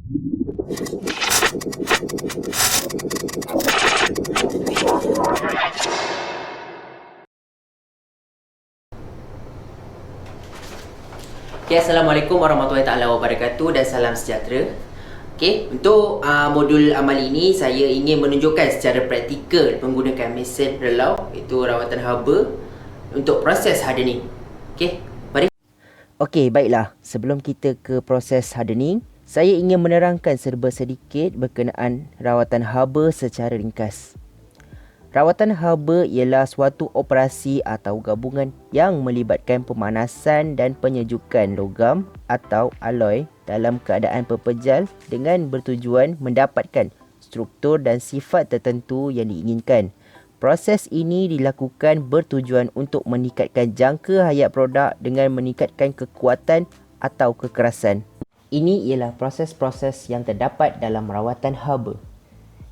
Okay, Assalamualaikum warahmatullahi taala wabarakatuh dan salam sejahtera. Okay, untuk modul amal ini saya ingin menunjukkan secara praktikal menggunakan mesin relau iaitu rawatan haba untuk proses hardening. Okay, mari. Okay, baiklah. Sebelum kita ke proses hardening, saya ingin menerangkan serba sedikit berkenaan rawatan haba secara ringkas. Rawatan haba ialah suatu operasi atau gabungan yang melibatkan pemanasan dan penyejukan logam atau alloy dalam keadaan pepejal dengan bertujuan mendapatkan struktur dan sifat tertentu yang diinginkan. Proses ini dilakukan bertujuan untuk meningkatkan jangka hayat produk dengan meningkatkan kekuatan atau kekerasan. Ini ialah proses-proses yang terdapat dalam rawatan haba.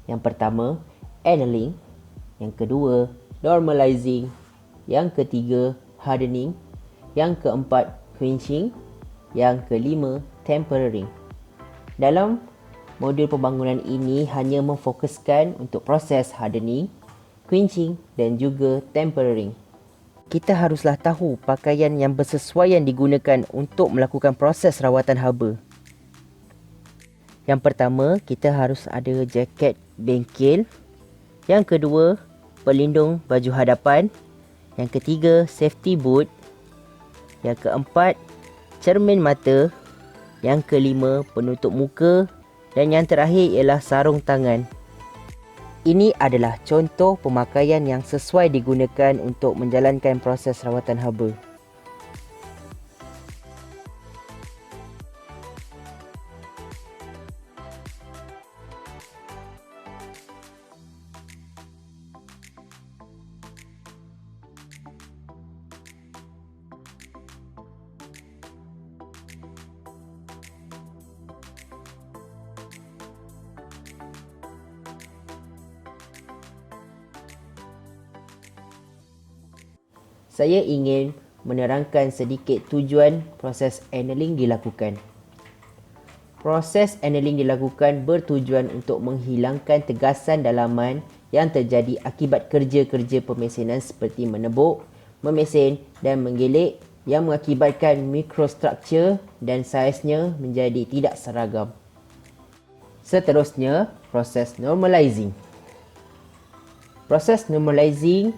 Yang pertama, annealing. Yang kedua, normalizing. Yang ketiga, hardening. Yang keempat, quenching. Yang kelima, tempering. Dalam modul pembangunan ini hanya memfokuskan untuk proses hardening, quenching dan juga tempering. Kita haruslah tahu pakaian yang bersesuaian digunakan untuk melakukan proses rawatan haba. Yang pertama, kita harus ada jaket bengkel. Yang kedua, pelindung baju hadapan. Yang ketiga, safety boot. Yang keempat, cermin mata. Yang kelima, penutup muka. Dan yang terakhir ialah sarung tangan. Ini adalah contoh pemakaian yang sesuai digunakan untuk menjalankan proses rawatan haba. Saya ingin menerangkan sedikit tujuan proses annealing dilakukan. Proses annealing dilakukan bertujuan untuk menghilangkan tegasan dalaman yang terjadi akibat kerja-kerja pemesinan seperti menebuk, memesin dan menggelek yang mengakibatkan mikrostruktur dan saiznya menjadi tidak seragam. Seterusnya, proses normalizing. Proses normalizing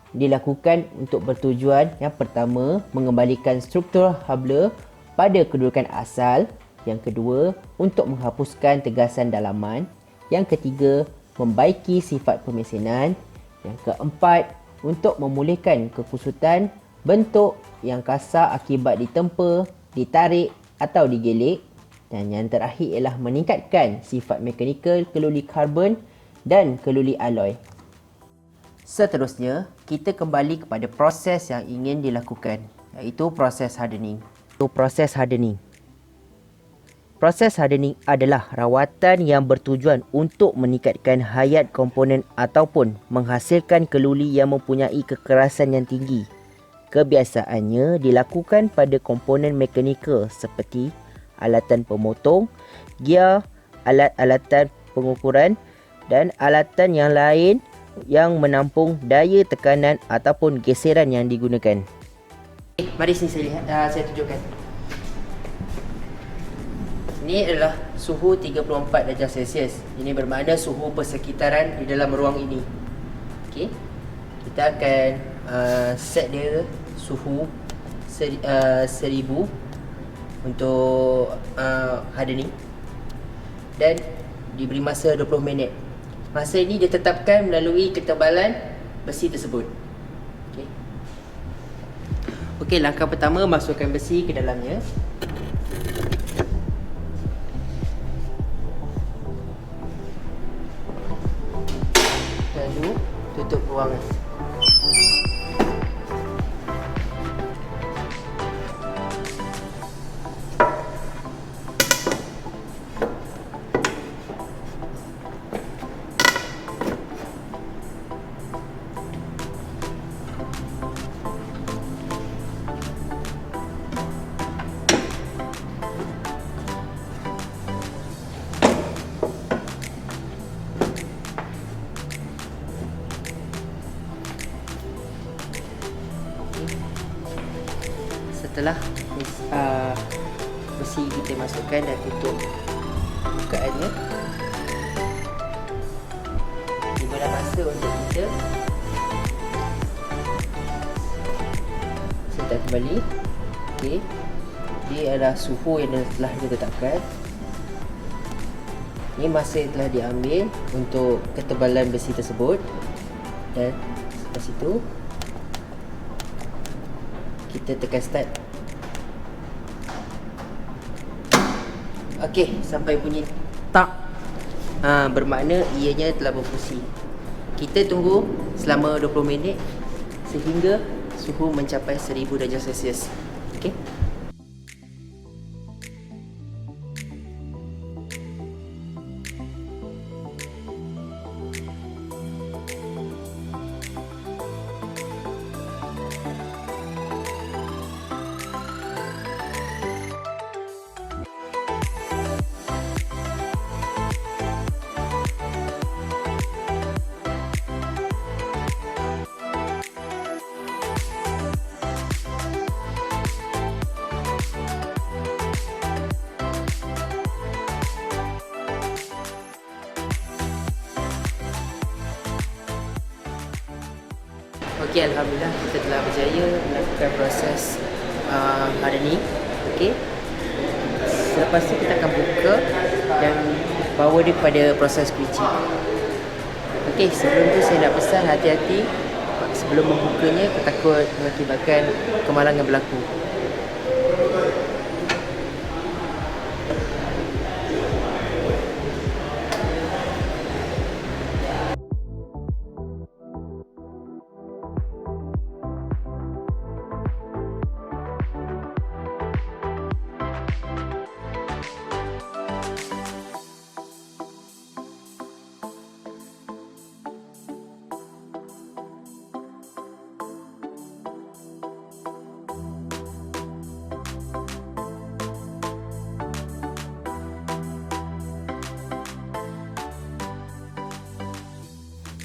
dilakukan untuk bertujuan yang pertama, mengembalikan struktur habla pada kedudukan asal. Yang kedua, untuk menghapuskan tegasan dalaman. Yang ketiga, membaiki sifat pemesinan. Yang keempat, untuk memulihkan kekusutan bentuk yang kasar akibat ditempa, ditarik atau digelek. Dan yang terakhir ialah meningkatkan sifat mekanikal keluli karbon dan keluli alloy. Seterusnya, kita kembali kepada proses yang ingin dilakukan, iaitu proses hardening. Proses hardening. Proses hardening adalah rawatan yang bertujuan untuk meningkatkan hayat komponen ataupun menghasilkan keluli yang mempunyai kekerasan yang tinggi. Kebiasaannya dilakukan pada komponen mekanikal seperti alatan pemotong, gear, alat-alatan pengukuran dan alatan yang lain yang menampung daya tekanan ataupun geseran yang digunakan. Mari sini saya lihat, saya tunjukkan. Ini adalah suhu 34 darjah Celsius. Ini bermakna suhu persekitaran di dalam ruang ini. Okey. Kita akan set dia suhu 1000 untuk hardening dan diberi masa 20 minit. Masa ini ditetapkan melalui ketebalan besi tersebut. Okey, langkah pertama, masukkan besi ke dalamnya. Lalu tutup ruangan. setelah besi kita masukkan dan tutup bukaannya, tibalah masa untuk kita setat kembali. Okey, ini adalah suhu yang telah kita tetapkan. Ini masa yang telah diambil untuk ketebalan besi tersebut, dan lepas itu kita tekan start. Okey, sampai bunyi tak, bermakna ianya telah berfungsi. Kita tunggu selama 20 minit sehingga suhu mencapai 1000 darjah Celsius. Okey. Okey, alhamdulillah kita telah berjaya melakukan proses hardening. Okey. Selepas tu kita akan buka dan bawa dia kepada proses quenching. Okey, sebelum tu saya nak pesan hati-hati sebelum membukanya, takut mengakibatkan kemalangan berlaku.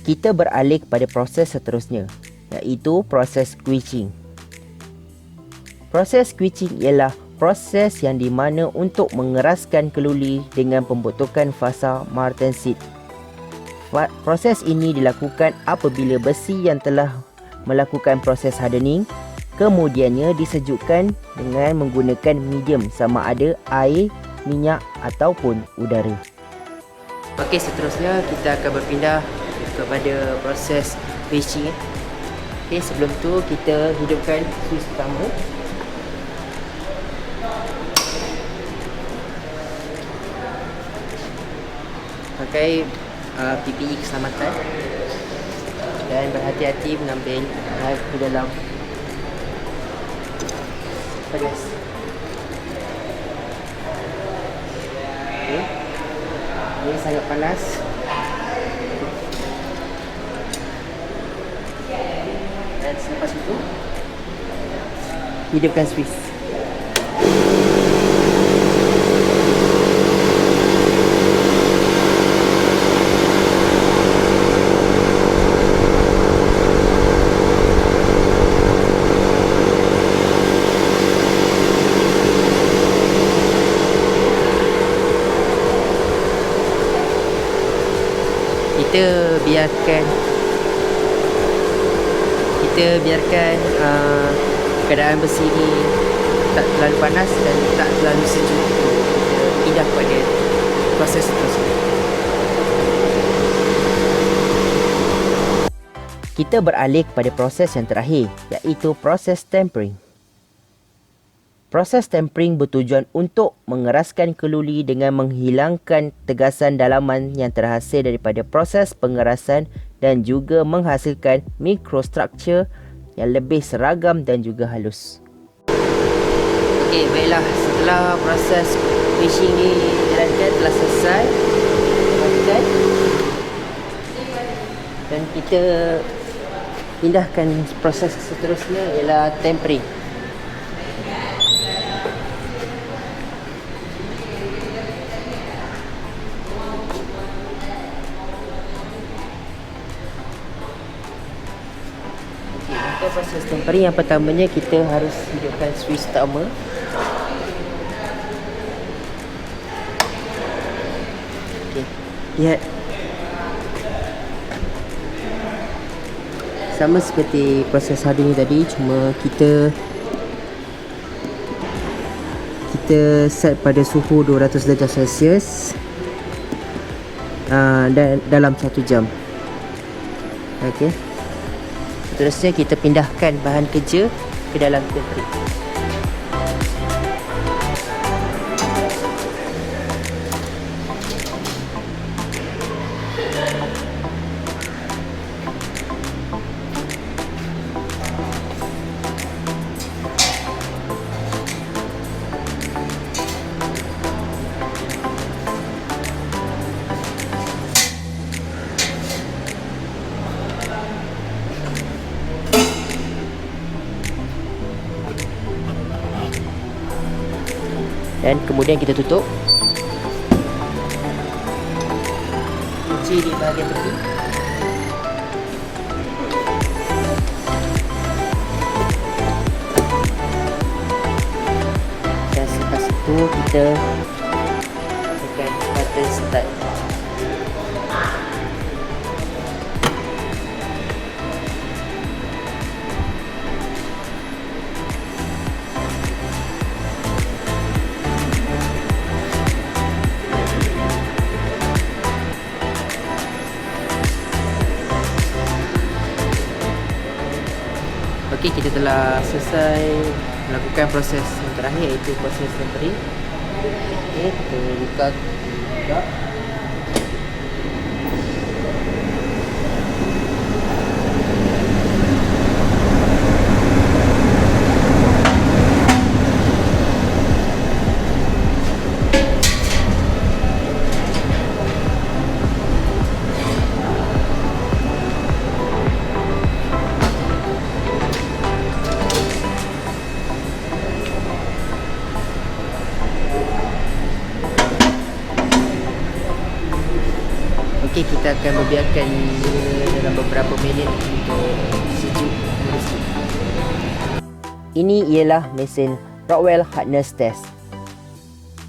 Kita beralih kepada proses seterusnya, iaitu proses quenching. Proses quenching ialah proses yang di mana untuk mengeraskan keluli dengan pembentukan fasa martensit. Proses ini dilakukan apabila besi yang telah melakukan proses hardening kemudiannya disejukkan dengan menggunakan medium sama ada air, minyak ataupun udara. Okey, seterusnya kita akan berpindah kepada proses quenching. Okey, sebelum tu kita hidupkan suis pertama. Pakai PPE keselamatan dan berhati-hati mengambil air di dalam panas. Okey, ini sangat panas. Dan selepas itu hidupkan suis. Kita biarkan keadaan besi ni tak terlalu panas dan tak terlalu sejuk. Kita pindah pada proses seterusnya. Kita beralih kepada proses yang terakhir, iaitu proses tempering. Proses tempering bertujuan untuk mengeraskan keluli dengan menghilangkan tegasan dalaman yang terhasil daripada proses pengerasan dan juga menghasilkan mikrostruktur yang lebih seragam dan juga halus. Okey, baiklah, setelah proses quenching ni dijalankan telah selesai, dan kita pindahkan proses seterusnya ialah tempering. Okay, proses tempering yang pertamanya kita harus hidupkan switch utama. Okay, lihat. Sama seperti proses hardening tadi, cuma kita set pada suhu 200 darjah Celsius dan dalam 1 jam. Okey. Seterusnya kita pindahkan bahan kerja ke dalam tempering. Dan kemudian kita tutup. Kunci di bahagian tepi. Dan selepas itu kita tekan button start. Okey, kita telah selesai melakukan proses yang terakhir, iaitu proses tempering. Okey, kita buka. Okey, kita akan membiarkan dalam beberapa minit untuk sejuk bersih. Ini ialah mesin Rockwell Hardness Test.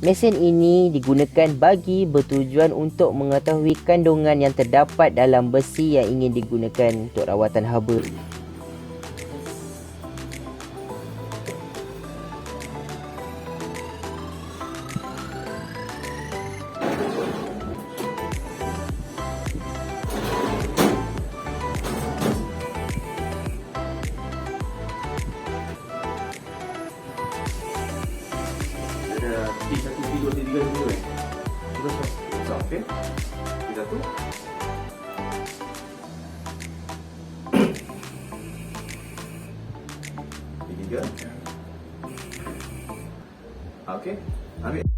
Mesin ini digunakan bagi bertujuan untuk mengetahui kandungan yang terdapat dalam besi yang ingin digunakan untuk rawatan haba. T1, T2, T3 dulu terus okey. T1 T3 okey, ambil